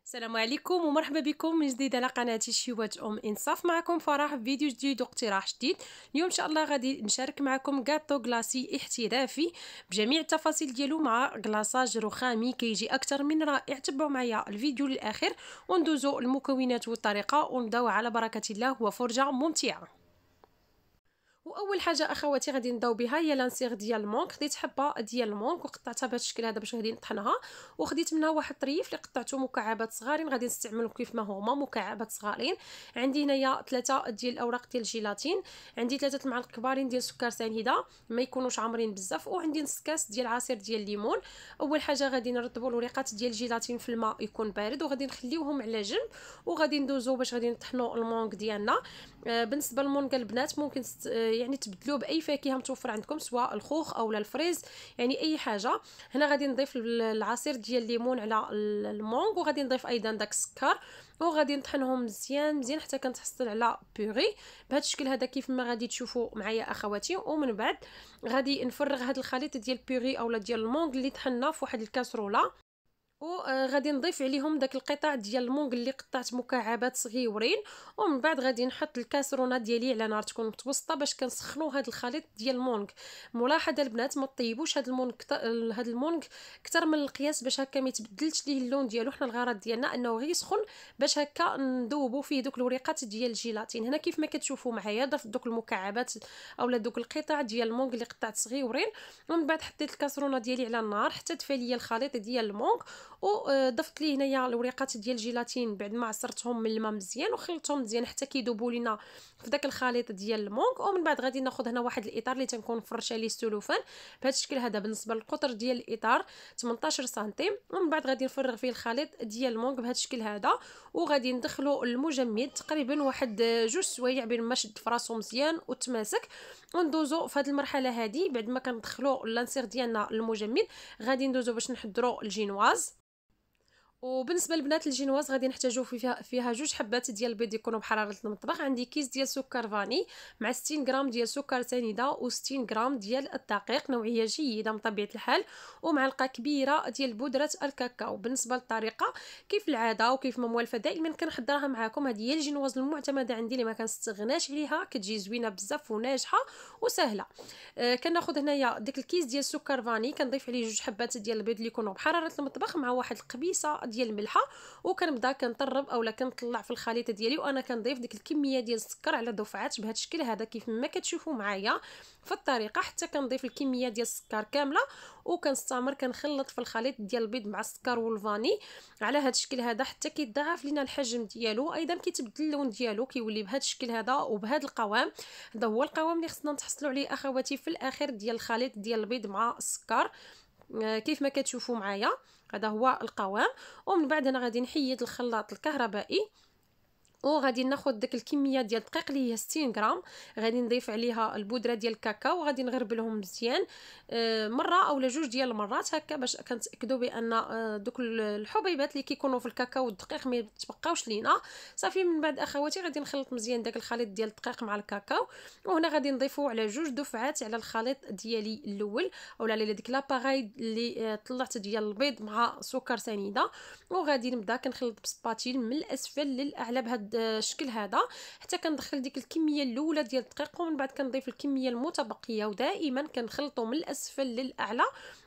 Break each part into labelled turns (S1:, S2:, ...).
S1: السلام عليكم ومرحبا بكم من جديد على قناتي شيوات انصاف. معكم فرح في فيديو جديد واقتراح جديد. اليوم ان شاء الله غادي نشارك معكم كاطو كلاسي احترافي بجميع التفاصيل ديالو مع كلاصاج رخامي كيجي اكثر من رائع. تبعوا معايا الفيديو للاخر وندوزو المكونات والطريقه ونبداو على بركه الله وفرجه ممتعه. واول حاجه اخواتي غادي نبداو بها هي لانسيغ ديال المونك. خديت حبه ديال المونك وقطعتها بهذا الشكل هذا باش غادي نطحنها، وخديت منها واحد الطريف اللي قطعته مكعبات صغارين غادي نستعملو كيف ما هما مكعبات صغارين. عندي هنايا 3 ديال الاوراق ديال الجيلاتين، عندي 3 المعالق كبارين ديال سكر سنيده ما يكونوش عامرين بزاف، وعندي نص كاس ديال عصير ديال الليمون. اول حاجه غادي نرطبوا الوريقات ديال الجيلاتين في الماء يكون بارد وغادي نخليوهم على جنب، وغادي ندوزو باش غادي نطحنوا المونك ديالنا. بالنسبه للمونك البنات ممكن يعني تبدلوه باي فاكهه متوفر عندكم سواء الخوخ او الفريز، يعني اي حاجه. هنا غادي نضيف العصير ديال الليمون على المونك، وغادي نضيف ايضا داك السكر، وغادي نطحنهم مزيان مزيان حتى كنتحصل على بيغي بهذا الشكل هذا كيف ما غادي تشوفوا معايا اخواتي. ومن بعد غادي نفرغ هذا الخليط ديال البيغي اولا ديال المونك اللي طحنا في واحد الكاسروله، وغادي نضيف عليهم داك القطع ديال المونغ اللي قطعت مكعبات صغيورين. ومن بعد غادي نحط الكاسرونه ديالي على نار تكون متوسطه باش كنسخنوا هذا الخليط ديال المونغ. ملاحظه البنات ما طيبوش هذا المونغ هذا المونغ اكثر من القياس باش هكا ما يتبدلش ليه اللون ديالو. حنا الغرض ديالنا انه غير يسخن باش هكا نذوبوا فيه دوك الوريقات ديال الجيلاتين. هنا كيف ما كتشوفوا معايا ضفت دوك المكعبات اولا دوك القطع ديال المونغ اللي قطعت صغيورين، ومن بعد حطيت الكاسرونه ديالي على النار حتى دفى ليا الخليط ديال المونغ، وضفت ليه هنايا الوريقات ديال الجيلاتين بعد ما عصرتهم من الماء مزيان وخلطتهم مزيان حتى كيذوبوا لينا في داك الخليط ديال المونك. ومن بعد غادي ناخذ هنا واحد الاطار اللي تنكون فرشه ليه السلوفان بهذا الشكل هذا. بالنسبه للقطر ديال الاطار 18 سنتيم، ومن بعد غادي نفرغ فيه الخليط ديال المونك بهذا الشكل هذا، وغادي ندخلو المجمد تقريبا واحد 2 سوايع بين ما شد فراسو مزيان وتماسك. وندوزو في هذه المرحله هذه بعد ما كندخلو اللانسير ديالنا المجمد غادي ندوزو باش نحضروا الجينواز. وبالنسبه لبنات الجينواز غادي نحتاجو فيها 2 حبات ديال البيض يكونوا بحراره المطبخ. عندي كيس ديال سكر فاني مع 60 غرام ديال سكر سنيده و60 غرام ديال الدقيق نوعيه جيده من طبيعه الحال، ومعلقه كبيره ديال بودره الكاكاو. بالنسبه للطريقه كيف العاده وكيف ما موالفه دائما كنحضرها معكم، هذه هي الجينواز المعتمده عندي اللي ما كنستغناش عليها، كتجي زوينه بزاف وناجحه وسهله. كناخذ هنايا ديك الكيس ديال السكر فاني كنضيف عليه 2 حبات ديال البيض اللي يكونوا بحراره المطبخ مع واحد القبيصه ديال الملحه، وكنبدا كنطرب اولا كنطلع في الخليط ديالي، وانا كنضيف ديك الكميه ديال السكر على دفعات بهذا الشكل هذا كيف ما كتشوفوا معايا في الطريقه حتى كنضيف الكميه ديال السكر كامله، وكنستمر كنخلط في الخليط ديال البيض مع السكر والفاني على هذا الشكل هذا حتى كيتضاعف لينا الحجم ديالو، ايضا كيتبدل اللون ديالو كيولي بهذا الشكل هذا وبهذا القوام. هذا هو القوام اللي خصنا نتحصلوا عليه اخواتي في الاخير ديال الخليط ديال البيض مع السكر كيف ما كتشوفوا معايا. هذا هو القوام. ومن بعد انا غادي نحيد الخلاط الكهربائي، وغادي ناخذ ديك الكميه ديال الدقيق اللي هي 60 غرام، غادي نضيف عليها البودره ديال الكاكاو وغادي نغربلهم مزيان مره اولا 2 ديال المرات هكا باش كنتاكدوا بان دوك الحبيبات اللي كيكونوا في الكاكاو والدقيق ما يتبقاوش لينا. صافي من بعد اخواتي غادي نخلط مزيان داك الخليط ديال الدقيق مع الكاكاو، وهنا غادي نضيفوا على 2 دفعات على الخليط ديالي الاول اولا على ديك لاباغاي اللي طلعت ديال البيض مع سكر سنيده، وغادي نبدا كنخلط بسباتيل من الاسفل للاعلى بهذا الشكل هذا حتى كندخل ديك الكميه الاولى ديال الدقيق، ومن بعد كنضيف الكميه المتبقيه، ودائما كنخلطوا من الاسفل للاعلى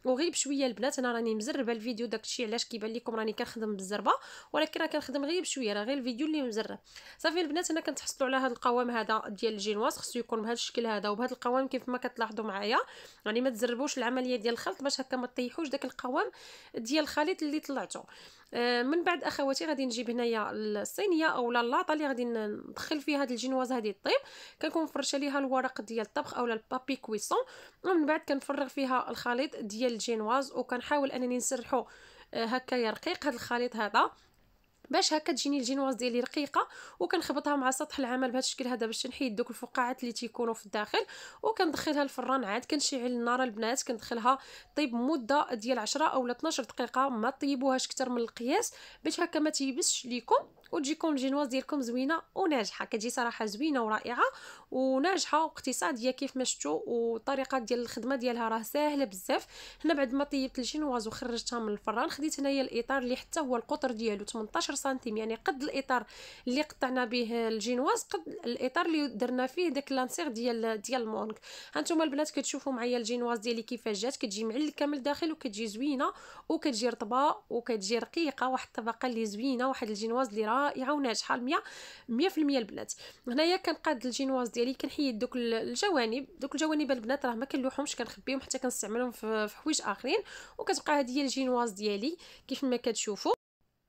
S1: وغير بشويه. البنات انا راني مزربه الفيديو داكشي علاش كيبان لكم راني كنخدم بالزربه، ولكن راه كنخدم غير بشويه، راه غير الفيديو اللي مزرب. صافي البنات انا كنتحصلوا على هذا القوام هذا ديال الجينواز، خصو يكون بهذا الشكل هذا وبهذا القوام كيف ما كتلاحظوا معايا، يعني ما تزربوش العمليه ديال الخلط باش هكا ما تطيحوش داك القوام ديال الخليط اللي طلعته. من بعد اخواتي غادي نجيب هنايا الصينيه اولا اللاطه اللي غادي ندخل فيها هاد الجينواز هذه الطيب، كنكون فرشه ليها الورق ديال الطبخ اولا البابي كويسون، ومن بعد كنفرغ فيها الخليط ديال الجينواز وكنحاول انني نسرحو هكا رقيق هذا الخليط هذا باش هكا تجيني الجينواز ديالي رقيقه. وكنخبطها مع سطح العمل بهذا الشكل هذا باش نحيد دوك الفقاعات اللي تيكونوا في الداخل. وكندخلها الفران عاد كنشعل النار البنات، كندخلها طيب مده ديال 10 او 12 دقيقه، ما طيبوهاش اكثر من القياس باش هكا ما تيبسش ليكم وتجيكم الجينواز ديالكم زوينه وناجحه. كتجي صراحه زوينه ورائعه وناجحه واقتصاديه كيف ما شفتوا، وطريقه ديال الخدمه ديالها راه ساهله بزاف. هنا بعد ما طيبت الجينواز وخرجتها من الفران، خديت هنايا الاطار اللي حتى هو القطر ديالو 18 سنتيم، يعني قد الاطار اللي قطعنا به الجينواز قد الاطار اللي درنا فيه داك لانسيغ ديال المونغ. هانتوما البنات كتشوفوا معايا الجينواز ديالي كيفاش جات، كتجي معلكه من الداخل وكتجي زوينه وكتجي رطبه وكتجي رقيقه، واحد الطبقه اللي زوينه، واحد الجينواز اللي رائعه وناجحه 100% البنات. هنايا كنقاد الجينواز ديالي كنحيد دوك الجوانب البنات راه ما كنلوحهمش، كنخبيهم حتى كنستعملهم في حوايج اخرين. وكتبقى هذه هي الجينواز ديالي كيف ما كتشوفوا.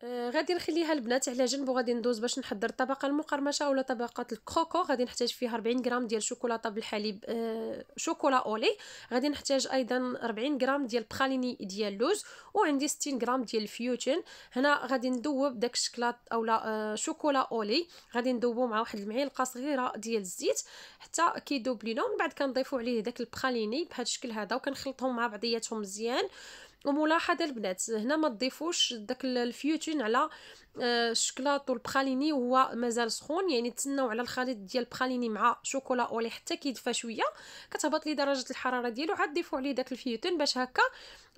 S1: غادي نخليها البنات على جنب، وغادي ندوز باش نحضر الطبقه المقرمشه اولا طبقه الكروكو. غادي نحتاج فيها 40 غرام ديال شوكولاته بالحليب شوكولا اولي. غادي نحتاج ايضا 40 غرام ديال بخاليني ديال اللوز، وعندي 60 غرام ديال الفيوتين. هنا غادي ندوب داك الشكلاط اولا شوكولا اولي، غادي ندوبو مع واحد المعلقه صغيره ديال الزيت حتى كيذوب لينا. ومن بعد كنضيفوا عليه داك البخاليني بهذا الشكل هذا وكنخلطهم مع بعضياتهم مزيان. وملاحظه البنات هنا ما تضيفوش داك الفيوتين على الشكلاط والبخاليني وهو مازال سخون، يعني تسناو على الخليط ديال البخاليني مع شوكولا اولي حتى كيدفى شويه، كتهبط لي درجه الحراره ديالو، عاد ضيفوا عليه داك الفيوتين باش هكا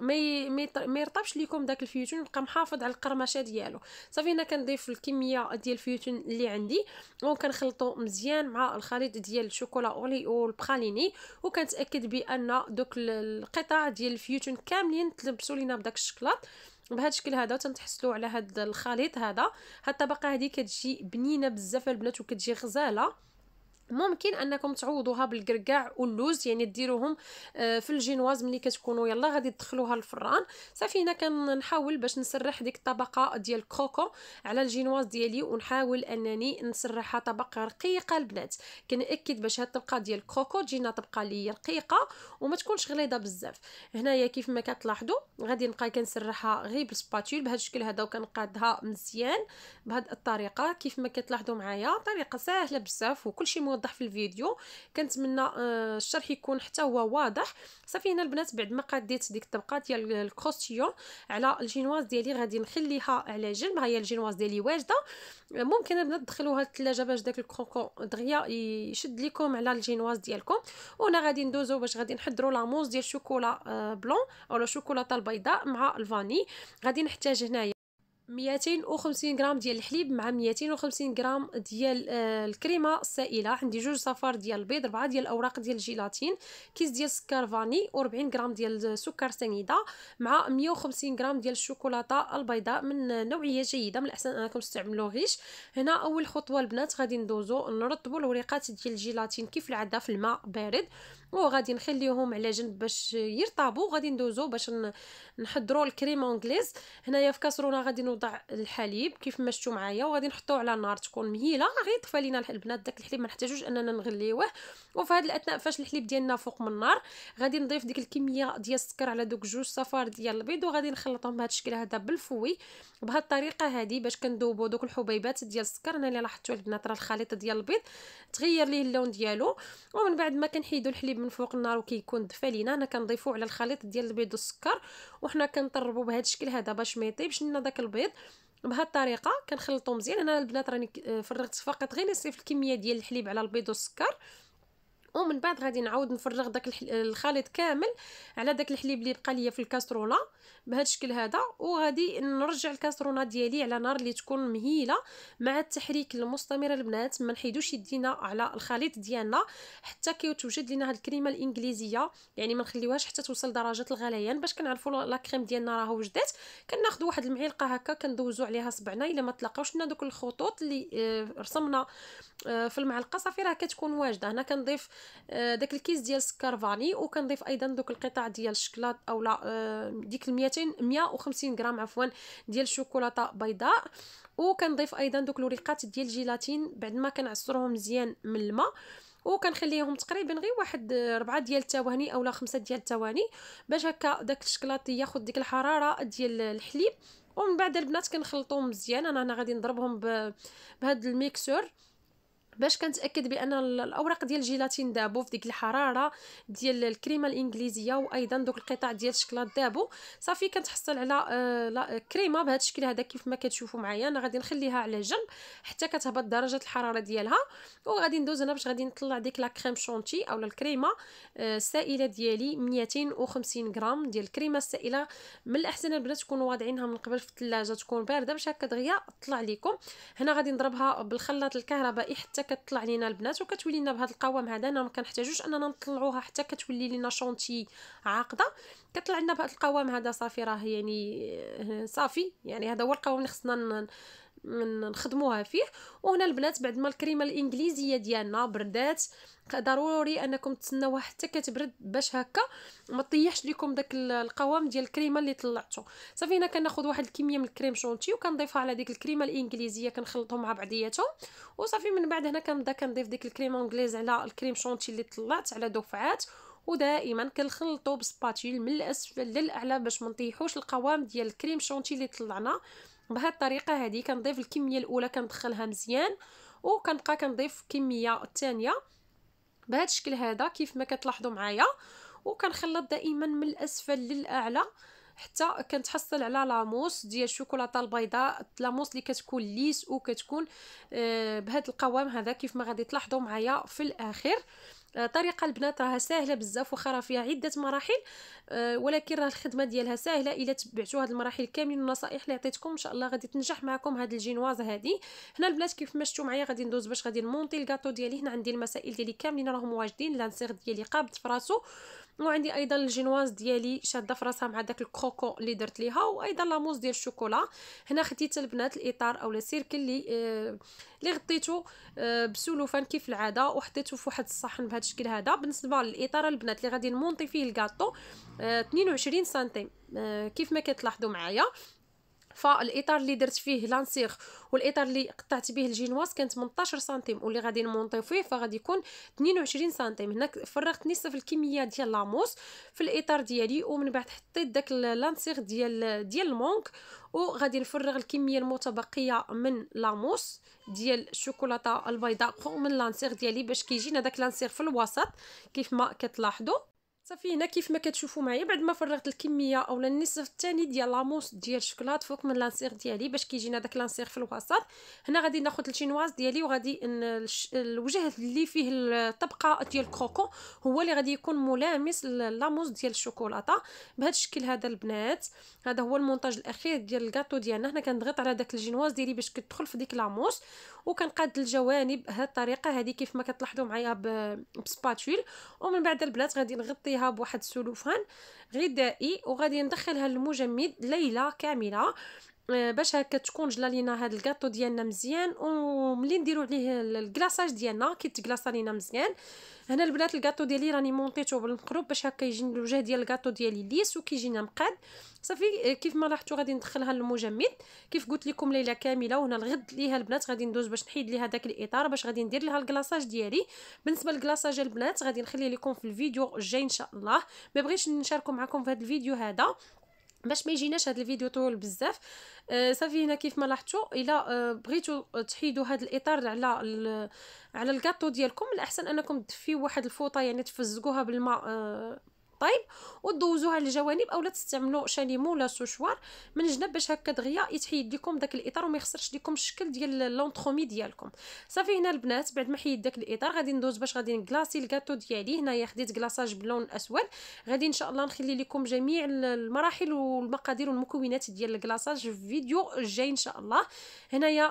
S1: ما يرطبش ليكم داك الفيوتين ويبقى محافظ على القرمشه ديالو. صافي هنا كنضيف الكميه ديال الفيوتين اللي عندي وكنخلطو مزيان مع الخليط ديال الشوكولا اولي والبخاليني، وكنتاكد بان دوك القطع ديال الفيوتين كاملين تلبسوا لينا بداك الشكلاط بهذا الشكل هذا. وتنتحصلوا على هذا الخليط هذا. هاد الطبقه هذه كتجي بنينه بزاف البنات وكتجي غزاله. ممكن انكم تعوضوها بالكركاع واللوز، يعني ديروهم في الجينواز ملي كتكونوا يلا غادي تدخلوها للفران. صافي هنا كنحاول باش نسرح ديك الطبقه ديال الكروكو على الجينواز ديالي، ونحاول انني نسرحها طبقه رقيقه البنات. كنأكد باش هاد الطبقه ديال الكروكو تجينا طبقه لي رقيقه وما تكونش غليظه بزاف. هنايا كيف ما كتلاحظوا غادي نبقى كنسرحها غير بالسباتول بهذا الشكل هذا وكنقادها مزيان بهذه الطريقه. كيف ما كتلاحظوا معايا طريقه سهله بزاف وكلشي موضح في الفيديو. كنتمنى الشرح يكون حتى هو واضح. صافي هنا البنات بعد ما قاديت ديك الطبقه ديال الكروستيون على الجينواز ديالي غادي نخليها على جنب. ها هي الجينواز ديالي واجده. ممكن البنات تدخلوها للثلاجه باش داك الكروكو دغيا يشد لكم على الجينواز ديالكم. وهنا غادي ندوزو باش غادي نحضروا لاموز ديال الشوكولا بلون اولا الشوكولاته البيضاء مع الفاني. غادي نحتاج هنايا 250 غرام ديال الحليب مع 250 غرام ديال الكريمه السائله. عندي 2 صفار ديال البيض، 4 ديال الاوراق ديال الجيلاتين، كيس ديال السكر فاني، و40 غرام ديال السكر سنيده مع 150 غرام ديال الشوكولاته البيضاء من نوعيه جيده، من الاحسن انكم تستعملوا غيش. هنا اول خطوه البنات غادي ندوزو نرطبوا الوريقات ديال الجيلاتين كيف العاده في الماء بارد، وغادي نخليهم على جنب باش يرطبوا. غادي ندوزو باش نحضروا الكريم انجليز. هنايا في كاسرونه غادي نوضع الحليب كيف ما شفتوا معايا وغادي نحطوه على النار تكون مهيله، غير طفى لينا البنات داك الحليب ما نحتاجوش اننا نغليوه. وفي هذا الاثناء فاش الحليب ديالنا فوق من النار غادي نضيف ديك الكميه ديال السكر على دوك 2 صفار ديال البيض وغادي نخلطهم بهذا الشكل هذا بالفوي بهذه الطريقه هذه باش كندوبوا دوك الحبيبات ديال السكر. انا اللي لاحظتوا البنات راه الخليط ديال البيض تغير ليه اللون ديالو. ومن بعد ما كنحيدوا الحليب من فوق النار وكيكون دفى لينا انا كنضيفوا على الخليط ديال البيض والسكر، وحنا كنطربوا بهذا الشكل هذا باش ما يطيبش لنا داك البيض. بهذه الطريقه كنخلطوا مزيان. انا البنات راني فرغت فقط غير نصف الكميه ديال الحليب على البيض والسكر، ومن بعد غادي نعاود نفرغ داك الخليط كامل على داك الحليب اللي بقى ليا في الكاسرونه بهذا الشكل هذا. وغادي نرجع الكاسرونه ديالي على نار اللي تكون مهيله مع التحريك المستمر البنات. ما نحيدوش يدينا على الخليط ديالنا حتى كيتوجد لنا هاد الكريمه الانجليزيه، يعني ما نخليوهاش حتى توصل درجه الغليان باش كنعرفوا لا كريم ديالنا راه وجدات. كناخذوا واحد المعلقه هكا كندوزوا عليها صبعنا الا ما تلاقاوش لنا دوك الخطوط اللي رسمنا في المعلقه صافي راه كتكون واجده. هنا كنضيف داك الكيس ديال السكر فاني وكنضيف ايضا دوك القطع ديال الشكلاط اولا ديك 150 غرام عفوا ديال الشوكولاته بيضاء، وكنضيف ايضا دوك الوريقات ديال الجيلاتين بعد ما كنعصروهم مزيان من الماء، وكنخليهم تقريبا غير واحد 4 ديال الثواني اولا 5 ديال الثواني باش هكا داك الشكلاط ياخذ ديك الحراره ديال الحليب ومن بعد البنات كنخلطوهم مزيان. انا هنا غادي نضربهم بهذا الميكسور باش كنتاكد بان الاوراق ديال الجيلاتين دابو في ديك الحراره ديال الكريمه الانجليزيه، وايضا دوك القطع ديال الشكلاط دابو. صافي كنتحصل على كريمه بهذا الشكل هذا كيف ما كتشوفوا معايا. انا غادي نخليها على جنب حتى كتهبط درجه الحراره ديالها، وغادي ندوز هنا باش غادي نطلع ديك لا كريم شونتي اولا الكريمه السائله ديالي. 250 غرام ديال الكريمه السائله. من الاحسن البنات تكونوا واضعينها من قبل في الثلاجه تكون بارده باش هكا دغيا طلع لكم. هنا غادي نضربها بالخلاط الكهربائي حتى كتطلع لينا البنات وكتولي لنا بهذا القوام هذا. انا ما كنحتاجوش اننا نطلعوها حتى كتولي لينا شونتي عاقده، كطلع لنا بهذا القوام هذا. صافي راه يعني صافي، يعني هذا هو القوام اللي خصنا نخدموها فيه. وهنا البنات بعد ما الكريمه الانجليزيه ديالنا بردات، ضروري انكم تسناوها حتى كتبرد باش هكا ما طيحش لكم داك القوام ديال الكريمه اللي طلعتو. صافي هنا كناخذ واحد الكميه من الكريم شونتي وكنضيفها على ديك الكريمه الانجليزيه، كنخلطهم مع بعضياتهم. وصافي من بعد هنا كنبدا كنضيف ديك الكريمه انجليز على الكريم شونتي اللي طلعت على دفعات، ودائما كنخلطوا بسباتيل من الاسفل للاعلى باش ما نطيحوش القوام ديال الكريم شونتي اللي طلعنا. بهذه الطريقه هذه كنضيف الكميه الاولى كندخلها مزيان، وكنبقى كنضيف الكميه الثانيه بهذا الشكل هذا كيف ما كتلاحظوا معايا. وكنخلط دائما من الاسفل للاعلى حتى كنتحصل على لاموس ديال الشوكولاته البيضاء، لاموس اللي كتكون ليس وكتكون بهذا القوام هذا كيف ما غادي تلاحظوا معايا في الاخير. طريقه البنات راها سهله بزاف وخا راه فيها عده مراحل، ولكن راه الخدمه ديالها سهله الا تبعتوا هذه المراحل كاملين والنصائح اللي عطيتكم ان شاء الله غادي تنجح معكم هذه الجينواز هذه. هنا البنات كيف ما شفتوا معايا غادي ندوز باش غادي نمونطي الكاطو ديالي. هنا عندي المسائل ديالي كاملين راهم واجدين، لانسيغ ديالي قابض في راسو، وعندي ايضا الجينواز ديالي شاده في راسها مع داك الكروكو اللي درت ليها، وايضا لاموس ديال الشوكولا. هنا خديت البنات الاطار اولا سيركل اللي غطيته بسلوفان كيف العاده وحطيته في واحد الصحن بهذا الشكل هذا. بالنسبه للاطار البنات اللي غادي نمونطي فيه الكاطو 22 سنتيم كيف ما كتلاحظوا معايا. فالاطار اللي درت فيه لانسيغ والاطار اللي قطعت به الجينواز كان 18 سنتيم، واللي غادي نمونطيو فيه فغادي يكون 22 سنتيم. هنا فرغت نصف الكميه ديال لاموس في الاطار ديالي، ومن بعد حطيت داك لانسيغ ديال المونك، وغادي نفرغ الكميه المتبقيه من لاموس ديال الشوكولاته البيضاء من لانسيغ ديالي باش كيجينا داك لانسيغ في الوسط كيف ما كتلاحظوا. صافي هنا كيف ما كتشوفوا معايا بعد ما فرغت الكميه اولا النصف الثاني ديال لاموس ديال الشوكولات فوق من لانسيغ ديالي باش كيجينا داك لانسيغ في الوسط. هنا غادي ناخذ الشينواز ديالي وغادي الوجه اللي فيه الطبقه ديال الكروكو هو اللي غادي يكون ملامس للاموس ديال الشوكولاته بهذا الشكل هذا البنات. هذا هو المونتاج الاخير ديال الكاطو ديالنا. هنا كنضغط على داك الجينواز ديالي باش كتدخل في ديك لاموس، وكنقاد الجوانب بهذه الطريقه هذه كيف ما كتلاحظوا معايا بسباتول. ومن بعد البنات غادي نغطيها بواحد السلوفان غذائي وغادي ندخلها للمجمد ليله كامله باش هكا تكون جلا لينا هذا الكاطو ديالنا مزيان. وملي نديروا عليه الكلاصاج ديالنا كيتكلاصا لينا مزيان. هنا البنات الكاطو ديالي راني مونطيته بالمقلوب باش هكا يجي الوجه ديال الكاطو ديالي ليس وكيجينا مقاد. صافي كيف ما لاحظتوا غادي ندخلها للمجمد كيف قلت لكم ليله كامله. وهنا الغد ليها البنات غادي ندوز باش نحيد ليها داك الاطار باش غادي ندير لها الكلاصاج ديالي. بالنسبه للكلاصاج البنات غادي نخلي لكم في الفيديو الجاي ان شاء الله، ما بغيتش نشاركو معكم في هذا الفيديو هذا باش ما يجيناش هذا الفيديو طويل بزاف. صافي هنا كيف ما لاحظتوا الا بغيتوا تحيدوا هذا الاطار على الكاطو ديالكم الاحسن انكم تدفيو واحد الفوطه يعني تفزقوها بالماء طيب ودوزوها للجوانب اولا تستعملوا شاليمو ولا سوشوار من جنب باش هكا دغيا يتحيد لكم داك الاطار وما يخسرش لكم الشكل ديال لونطرومي ديالكم. صافي هنا البنات بعد ما حيد داك الاطار غادي ندوز باش غادي نكلاصي الكاطو ديالي. هنايا خديت كلاصاج باللون الاسود، غادي ان شاء الله نخلي لكم جميع المراحل والمقادير والمكونات ديال الكلاصاج في فيديو جاي ان شاء الله. هنايا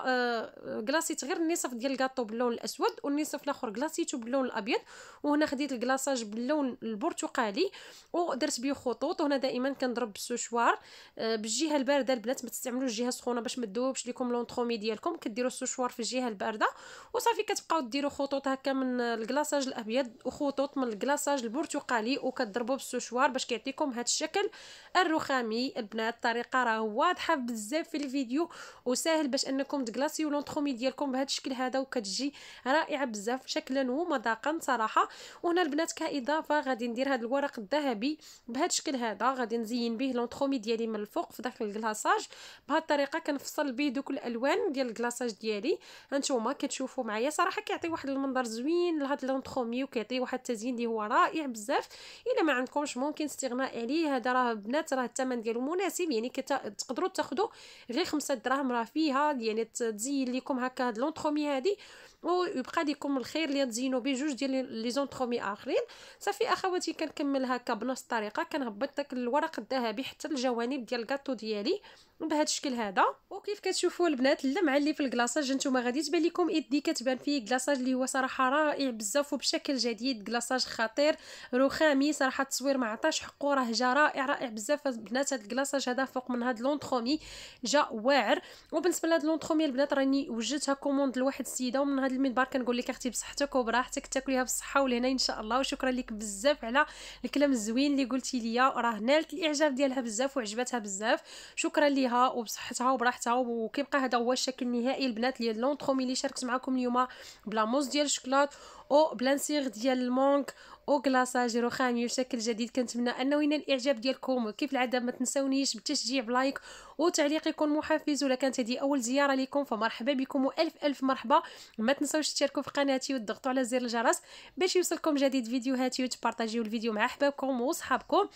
S1: كلاصيت غير النصف ديال الكاطو باللون الاسود والنصف الاخر كلاصيته باللون الابيض، وهنا خديت الكلاصاج باللون البرتقالي ودرت بيه خطوط. وهنا دائما كنضرب بالسوشوار بالجهه البارده البنات، ما تستعملوش الجهه السخونه باش ما تذوبش لكم لونطرومي ديالكم، كديروا السوشوار في الجهه البارده وصافي كتبقاو ديروا خطوط هكا من الكلاصاج الابيض وخطوط من الكلاصاج البرتقالي وكتضربوا بالسوشوار باش كيعطيكم هذا الشكل الرخامي. البنات الطريقه راه واضحه بزاف في الفيديو وسهل باش انكم تكلاصيو لونطرومي ديالكم بهذا الشكل هذا وكتجي رائعه بزاف شكلا ومذاقا صراحه. وهنا البنات كاضافه غادي ندير هذا الورق الذهبي بهذا الشكل هذا. غادي نزين به لونطرومي ديالي من الفوق في داخل الكلاصاج. بهذه الطريقه كنفصل به دوك الالوان ديال الكلاصاج ديالي. هانتوما كتشوفوا معايا صراحه كيعطي واحد المنظر زوين لهذا لونطرومي وكيعطي واحد التزيين اللي هو رائع بزاف. الا ما عندكمش ممكن استغناء عليه. هذا راه بنات راه الثمن ديالو مناسب، يعني تقدروا تاخذوا غير 5 دراهم راه فيها، يعني تزين لكم هكا هاد لونطرومي هادي ويبقى لكم الخير اللي تزينوا به جوج ديال لي زونطرومي اخرين. صافي اخواتي كنكمل هكا بنفس الطريقه. كنهبط داك الورق الذهبي حتى الجوانب ديال الكاطو ديالي بهذا الشكل هذا. وكيف كتشوفوا البنات اللمعه اللي في الكلاصاج نتوما غادي تبان لكم يدي كتبان فيه كلاصاج اللي هو صراحه رائع بزاف وبشكل جديد. كلاصاج خطير رخامي صراحه، التصوير ما عطاش حقه، راه جا رائع بزاف البنات. هذا الكلاصاج هذا فوق من هذا لونطرومي جا واعر. وبالنسبه لهاد لونطرومي البنات راني وجدتها كوموند لواحد السيده، ومن هذا المنبر كنقول لك اختي بصحتك وبراحتك تاكليها بالصحه والهنا ان شاء الله. وشكرا لك بزاف على الكلام الزوين اللي قلتي ليا، راه نالت الاعجاب ديالها بزاف وعجبتها بزاف. شكرا ليها وبصحتها وبراحتها. وكيبقى هذا هو الشكل النهائي البنات ديال لونطرومي اللي شاركت معكم اليوم، بلا موز ديال الشكلاط او بلانسيغ ديال المونك او كلاصاج رخامي بشكل جديد. كنتمنى انه ينال الاعجاب ديالكم. كيف العاده ما تنساونيش بالتشجيع بلايك وتعليق يكون محفز. ولا كانت هذه اول زياره لكم فمرحبا بكم والف مرحبا. ما تنساوش تشتركوا في قناتي وتضغطوا على زر الجرس باش يوصلكم جديد فيديوهاتي، وتبارطاجيو الفيديو مع احبابكم وصحابكم.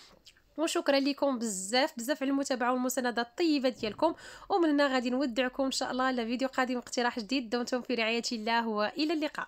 S1: وشكرا لكم بزاف على المتابعه والمسانده الطيبه ديالكم. ومن هنا غادي نودعكم ان شاء الله لفيديو قادم، اقتراح جديد. دمتم في رعايه الله والى اللقاء.